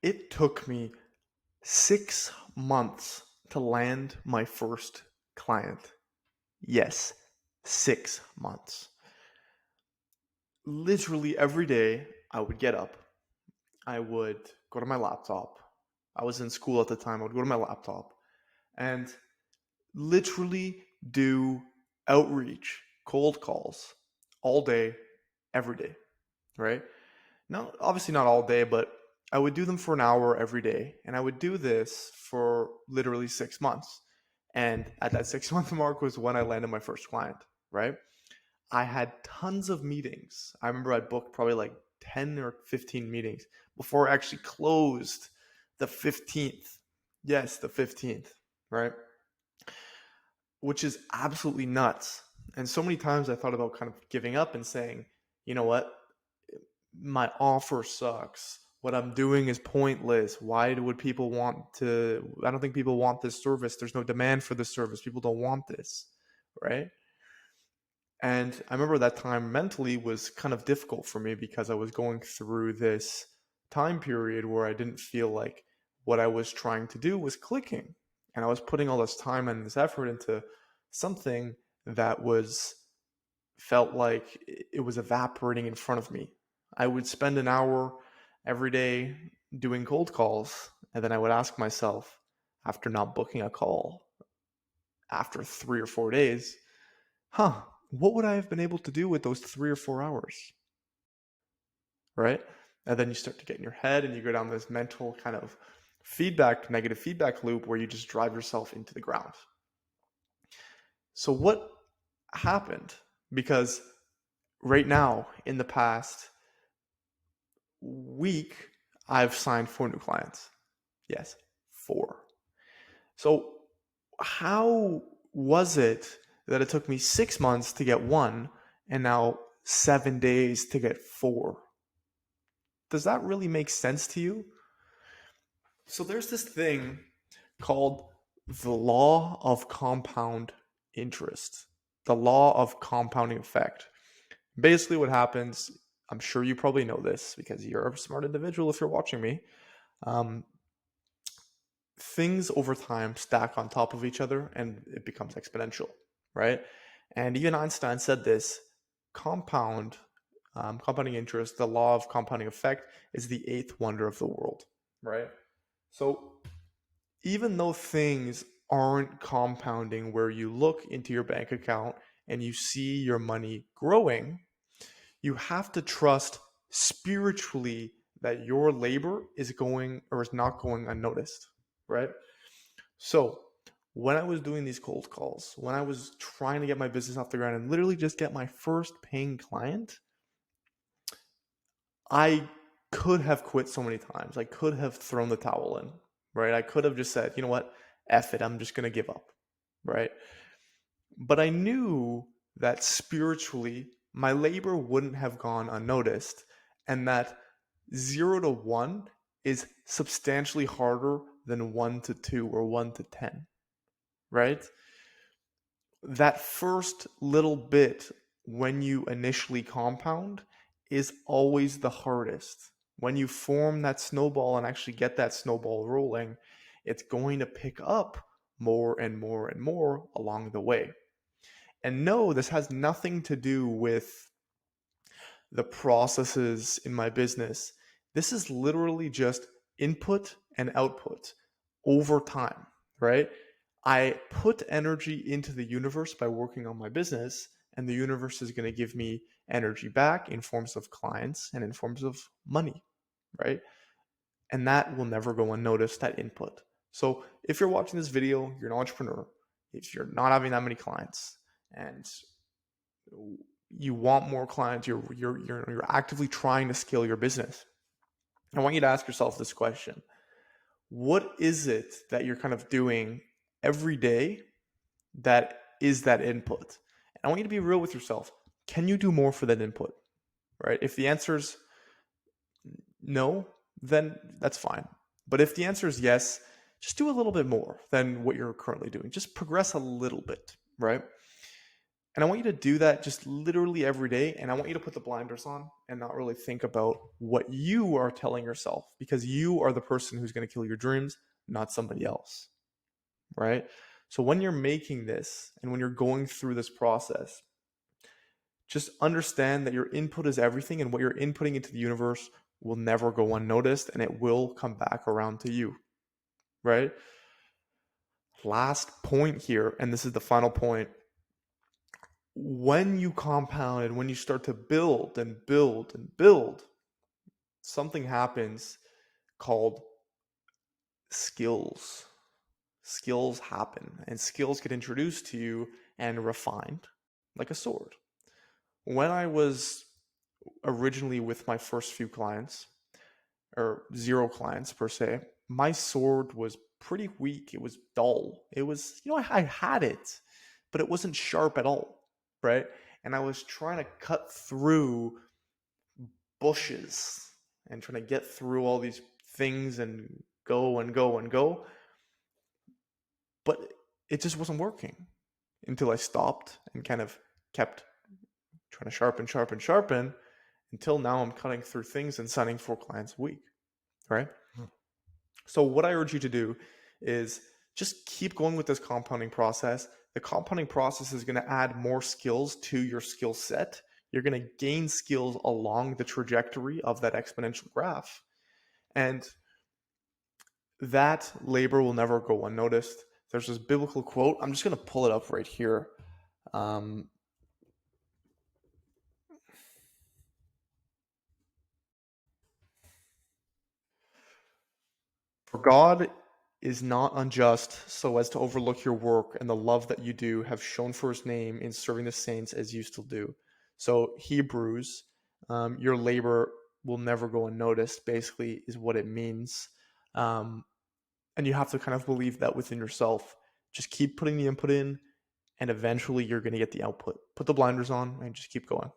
It took me 6 months to land my first client. Yes, 6 months. Literally every day, I would get up, I would go to my laptop. I was in school at the time. I would go to my laptop and literally do outreach, cold calls all day, every day, right? No, obviously not all day, but I would do them for an hour every day. And I would do this for literally 6 months. And at that 6 month mark was when I landed my first client, right? I had tons of meetings. I remember I booked probably like 10 or 15 meetings before I actually closed the 15th. Yes, the 15th, right? Which is absolutely nuts. And so many times I thought about kind of giving up and saying, you know what? My offer sucks. What I'm doing is pointless. Why would people want to? I don't think people want this service. There's no demand for this service. People don't want this, right? And I remember that time mentally was kind of difficult for me because I was going through this time period where I didn't feel like what I was trying to do was clicking. And I was putting all this time and this effort into something that was felt like it was evaporating in front of me. I would spend an hour every day doing cold calls, and then I would ask myself, after not booking a call, after 3 or 4 days, what would I have been able to do with those 3 or 4 hours? Right? And then you start to get in your head and you go down this mental kind of negative feedback loop where you just drive yourself into the ground. So, what happened? Because right now, in the past week, I've signed 4 new clients. Yes, 4. So, how was it that it took me 6 months to get one and now 7 days to get 4? Does that really make sense to you? So, there's this thing called the law of compound interest, the law of compounding effect. Basically, what happens, I'm sure you probably know this because you're a smart individual if you're watching me. Um, Things over time stack on top of each other and it becomes exponential, right? And even Einstein said this compounding interest, the law of compounding effect, is the eighth wonder of the world, right? So even though things aren't compounding where you look into your bank account and you see your money growing, you have to trust spiritually that your labor is going or is not going unnoticed, right? So, when I was doing these cold calls, when I was trying to get my business off the ground and literally just get my first paying client, I could have quit so many times. I could have thrown the towel in, right? I could have just said, you know what, F it, I'm just going to give up, right? But I knew that spiritually, my labor wouldn't have gone unnoticed, and that 0 to 1 is substantially harder than 1 to 2 or 1 to 10, right? That first little bit when you initially compound is always the hardest. When you form that snowball and actually get that snowball rolling, it's going to pick up more and more and more along the way. And no, this has nothing to do with the processes in my business. This is literally just input and output over time, right? I put energy into the universe by working on my business, and the universe is going to give me energy back in forms of clients and in forms of money, right? And that will never go unnoticed, that input. So if you're watching this video, you're an entrepreneur, if you're not having that many clients and you want more clients, you're actively trying to scale your business, I want you to ask yourself this question. What is it that you're kind of doing every day that is that input? And I want you to be real with yourself. Can you do more for that input? Right? If the answer is no, then that's fine. But if the answer is yes, just do a little bit more than what you're currently doing. Just progress a little bit, right? And I want you to do that just literally every day. And I want you to put the blinders on and not really think about what you are telling yourself, because you are the person who's going to kill your dreams, not somebody else. Right? So when you're making this and when you're going through this process, just understand that your input is everything, and what you're inputting into the universe will never go unnoticed, and it will come back around to you. Right? Last point here, and this is the final point. When you compound and when you start to build and build and build, something happens called skills. Skills happen, and skills get introduced to you and refined like a sword. When I was originally with my first few clients, or zero clients per se, my sword was pretty weak. It was dull. It was, I had it, but it wasn't sharp at all, right? And I was trying to cut through bushes and trying to get through all these things and go and go and go. But it just wasn't working until I stopped and kind of kept trying to sharpen until now I'm cutting through things and signing 4 clients a week, right? So what I urge you to do is just keep going with this compounding process. The compounding process is going to add more skills to your skill set. You're going to gain skills along the trajectory of that exponential graph. And that labor will never go unnoticed. There's this biblical quote. I'm just going to pull it up right here. For God is not unjust so as to overlook your work and the love that you do have shown for his name in serving the saints as you still do. So Hebrews, your labor will never go unnoticed, basically is what it means. And you have to kind of believe that within yourself. Just keep putting the input in, and eventually you're going to get the output. Put the blinders on and just keep going.